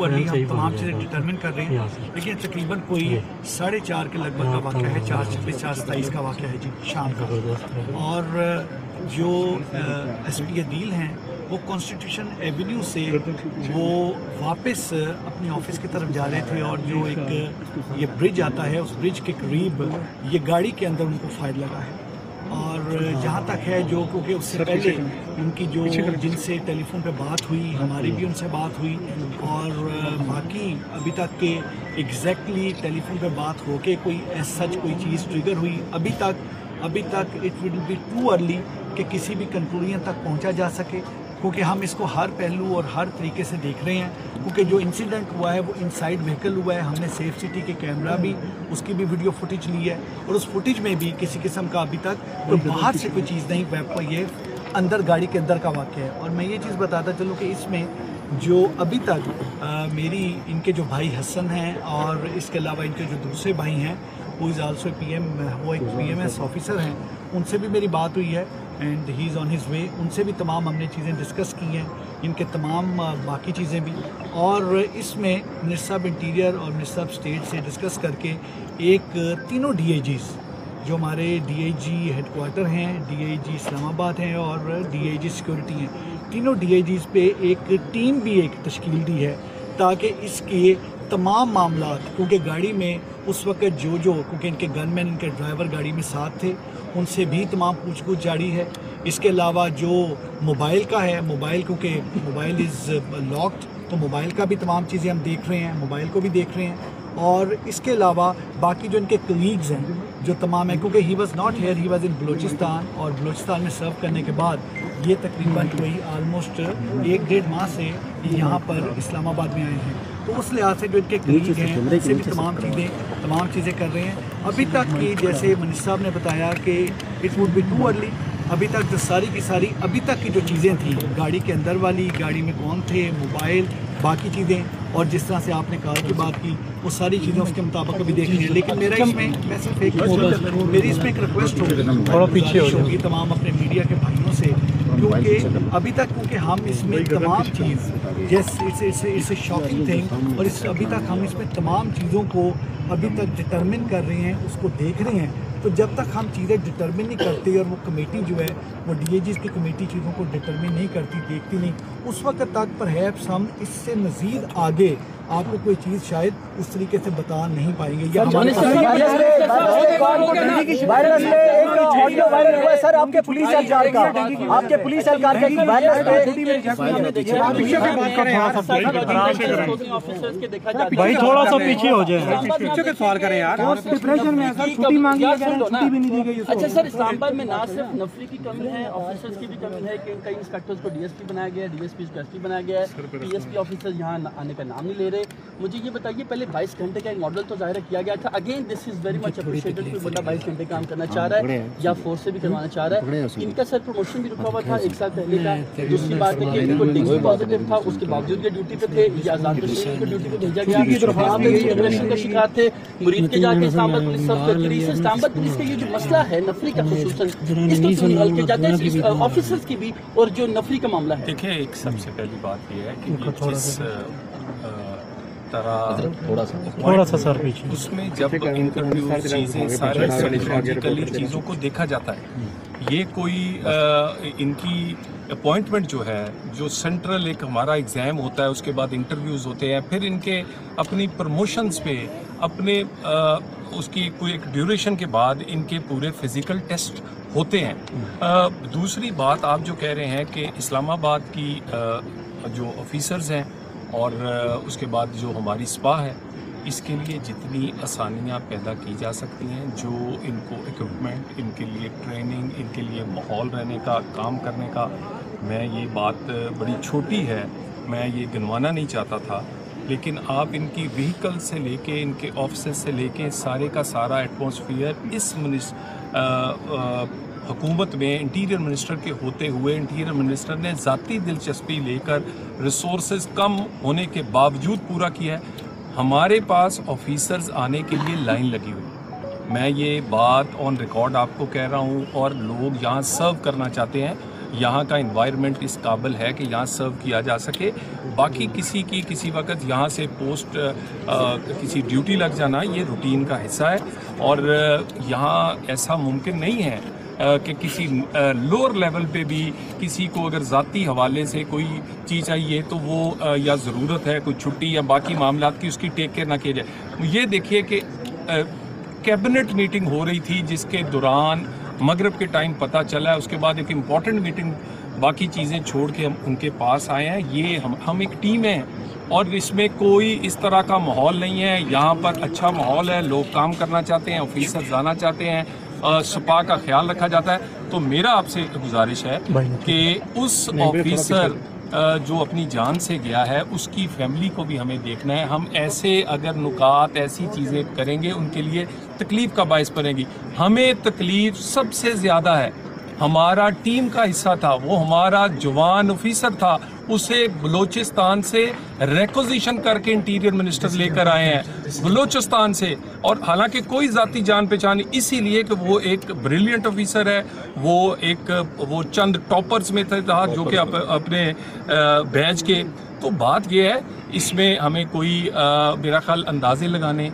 हम तमाम चीज़ें डिटरमिन कर रहे हैं, लेकिन तकरीबन कोई 4:30 के लगभग का वाक़या है, 4:26 4:27 का वाक़या है जी शाम का। और जो SP अदील हैं वो कॉन्स्टिट्यूशन एवेन्यू से वो वापस अपने ऑफिस की तरफ जा रहे थे, और जो एक ये ब्रिज आता है उस ब्रिज के करीब ये गाड़ी के अंदर उनको फायर लगा है। और जहाँ तक है जो, क्योंकि उससे पहले उनकी जो जिनसे टेलीफोन पे बात हुई, हमारी भी उनसे बात हुई, और बाकी अभी तक के एग्जैक्टली टेलीफोन पे बात हो के कोई सच कोई चीज़ ट्रिगर हुई अभी तक it will be too early कि किसी भी कंक्लूजन तक पहुँचा जा सके, क्योंकि हम इसको हर पहलू और हर तरीके से देख रहे हैं। क्योंकि जो इंसिडेंट हुआ है वो इनसाइड व्हीकल हुआ है, हमने सेफ सिटी के कैमरा भी उसकी भी वीडियो फुटेज ली है, और उस फुटेज में भी किसी किस्म का अभी तक कोई बाहर से कोई चीज़ नहीं, ये अंदर गाड़ी के अंदर का वाक़या है। और मैं ये चीज़ बताता चलूँ कि इसमें जो अभी तक मेरी इनके जो भाई हसन हैं और इसके अलावा इनके जो दूसरे भाई हैं वो इज़ आल्सो वो एक PMS ऑफिसर हैं, उनसे भी मेरी बात हुई है and he is on his way. उनसे भी तमाम हमने चीज़ें डिस्कस की हैं, इनके तमाम बाकी चीज़ें भी। और इसमें मिनिस्टर साहब इंटीरियर और मिनिस्टर साहब स्टेट से डिस्कस करके एक तीनों DIGs जो हमारे DIG हेडक्वार्टर हैं, DIG इस्लामाबाद हैं और DIG सिक्योरिटी हैं, तीनों DIGs पे एक टीम भी एक तश्कील दी है, ताकि इसके तमाम मामलात, क्योंकि गाड़ी में उस वक्त क्योंकि इनके गनमैन इनके ड्राइवर गाड़ी में साथ थे, उनसे भी तमाम पूछगछ जारी है। इसके अलावा जो मोबाइल का है, क्योंकि मोबाइल इज़ लॉक्ड, तो मोबाइल का भी तमाम चीज़ें हम देख रहे हैं, मोबाइल को भी देख रहे हैं। और इसके अलावा बाकी जो इनके कलीग्स हैं जो तमाम है, क्योंकि he was not here, he was इन बलूचिस्तान, और बलूचिस्तान में सर्व करने के बाद ये तकरीबन कोई ऑलमोस्ट 1-1.5 माह से यहाँ पर इस्लामाबाद में आए हैं। तो उस लिहाज से जो इनके कलीग हैं उनसे भी तमाम चीज़ें कर रहे हैं। अभी तक की जैसे मिनिस्टर साहब ने बताया कि it would be too early, अभी तक जो सारी की सारी अभी तक की जो चीज़ें थी गाड़ी के अंदर वाली, गाड़ी में कौन थे, मोबाइल, बाकी चीज़ें, और जिस तरह से आपने कार की बात की वो सारी चीज़ें उसके मुताबिक अभी देखनी है। लेकिन मेरी इसमें एक रिक्वेस्ट होगी तमाम अपने मीडिया के भाइयों से, क्योंकि अभी तक हम इसमें तमाम चीज़ इट्स ए शॉकिंग थिंग, और अभी तक हम इसमें तमाम चीज़ों को अभी तक डिटरमिन कर रहे हैं, उसको देख रहे हैं। तो जब तक हम चीज़ें डिटरमिन नहीं करते और वो कमेटी जो है वो DIGs की कमेटी चीज़ों को डिटरमिन नहीं करती, देखती नहीं, उस वक्त तक परहैप्स हम इससे मज़ीद आगे आपको कोई चीज़ शायद उस तरीके से बता नहीं पाएंगे। या सर आपके पुलिस एहलकार का भाई थोड़ा सा पीछे हो जाए, पीछे के सवाल करें यार, डिप्रेशन में सर छुट्टी मांगी है, छुट्टी भी नहीं दी गई। अच्छा सर, इस्लामाबाद में ना सिर्फ नफरी की कमी है, ऑफिसर्स की भी कमी है कि कई इंस्पेक्टर्स को DSP बनाया गया है, DSP को SP बनाया गया है, PSP ऑफिसर्स यहाँ आने का नाम नहीं ले रहे। मुझे ये बताइए, पहले 22 घंटे का एक मॉडल तो जाहिर किया गया था, again this is very much appreciated, कोई बंदा 22 घंटे काम करना चाह रहा है या फोर्स से भी करवाना चाह रहा है। इनका सर प्रमोशन भी रुका हुआ था 1 साल पहले का। दूसरी बात है कि इनको डिग्री पॉजिटिव था, उसके बावजूद ये ड्यूटी पे थे, या आजाद कश्मीर को ड्यूटी पे भेजा गया, वहाँ पे डिप्रेशन का शिकार थे, मुरीद के जाके इस्लामाबाद पुलिस सब करती रही। इस्लामाबाद पुलिस का ये जो मसला है नफरी का, खुसूसन इसको निकल के जाते हैं ऑफिसर्स की भी, और जो नफरी का मामला है। देखिए, एक सबसे पहली बात ये है कि जिस तरह थोड़ा सा सर पीछे, उसमें जब इंटरव्यू चीज़ें सारी साइकोलॉजिकली चीज़ों को देखा जाता है, ये कोई इनकी अपॉइंटमेंट जो है, जो सेंट्रल एक हमारा एग्ज़ाम होता है, उसके बाद इंटरव्यूज़ होते हैं, फिर इनके अपनी प्रमोशंस पे अपने उसकी कोई एक ड्यूरेशन के बाद इनके पूरे फिज़िकल टेस्ट होते हैं। दूसरी बात आप जो कह रहे हैं कि इस्लामाबाद की जो ऑफिसर्स हैं और उसके बाद जो हमारी स्पा है, इसके लिए जितनी आसानियाँ पैदा की जा सकती हैं, जो इनको इक्विपमेंट, इनके लिए ट्रेनिंग, इनके लिए माहौल रहने का, काम करने का, मैं ये बात बड़ी छोटी है, मैं ये गिनवाना नहीं चाहता था, लेकिन आप इनकी व्हीकल से लेके, इनके ऑफिस से लेके सारे का सारा एटमॉस्फेयर इस हुकूमत में इंटीरियर मिनिस्टर के होते हुए इंटीरियर मिनिस्टर ने ज़ाती दिलचस्पी लेकर रिसोर्सेज कम होने के बावजूद पूरा किया है। हमारे पास ऑफिसर्स आने के लिए लाइन लगी हुई, मैं ये बात ऑन रिकॉर्ड आपको कह रहा हूँ, और लोग यहाँ सर्व करना चाहते हैं। यहाँ का इन्वायरमेंट इस काबिल है कि यहाँ सर्व किया जा सके। बाकी किसी की किसी वक्त यहाँ से पोस्ट किसी ड्यूटी लग जाना ये रूटीन का हिस्सा है, और यहाँ ऐसा मुमकिन नहीं है कि किसी लोअर लेवल पे भी किसी को अगर ज़ाती हवाले से कोई चीज़ चाहिए तो वो या ज़रूरत है कोई छुट्टी या बाकी मामलात की उसकी टेक केयर ना किया जाए। ये देखिए कि कैबिनेट मीटिंग हो रही थी जिसके दौरान मगरिब के टाइम पता चला है, उसके बाद एक इम्पॉर्टेंट मीटिंग बाकी चीज़ें छोड़ के हम उनके पास आए हैं। ये हम एक टीम है और इसमें कोई इस तरह का माहौल नहीं है। यहाँ पर अच्छा माहौल है, लोग काम करना चाहते हैं, ऑफिसर जाना चाहते हैं, सपा का ख्याल रखा जाता है। तो मेरा आपसे गुजारिश है कि उस ऑफिसर जो अपनी जान से गया है उसकी फैमिली को भी हमें देखना है। हम ऐसे अगर नुकात ऐसी चीज़ें करेंगे उनके लिए तकलीफ़ का बायस बनेगी। हमें तकलीफ़ सबसे ज़्यादा है, हमारा टीम का हिस्सा था, वो हमारा जवान ऑफिसर था, उसे बलूचिस्तान से रिक्वेजिशन करके इंटीरियर मिनिस्टर लेकर आए हैं बलूचिस्तान से, और हालांकि कोई ज़ाती जान पहचान, इसीलिए कि वो एक ब्रिलियंट ऑफिसर है, वो चंद टॉपर्स में था जो कि अपने बैच के। तो बात ये है, इसमें हमें कोई मेरा ख्याल अंदाजे लगाने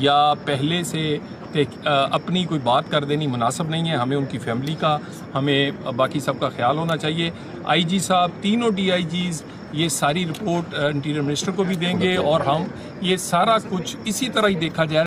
या पहले से अपनी कोई बात कर देनी मुनासिब नहीं है। हमें उनकी फैमिली का, हमें बाकी सब का ख्याल होना चाहिए। आईजी साहब, तीनों DIGs ये सारी रिपोर्ट इंटीरियर मिनिस्टर को भी देंगे और हम ये सारा कुछ इसी तरह ही देखा जाए।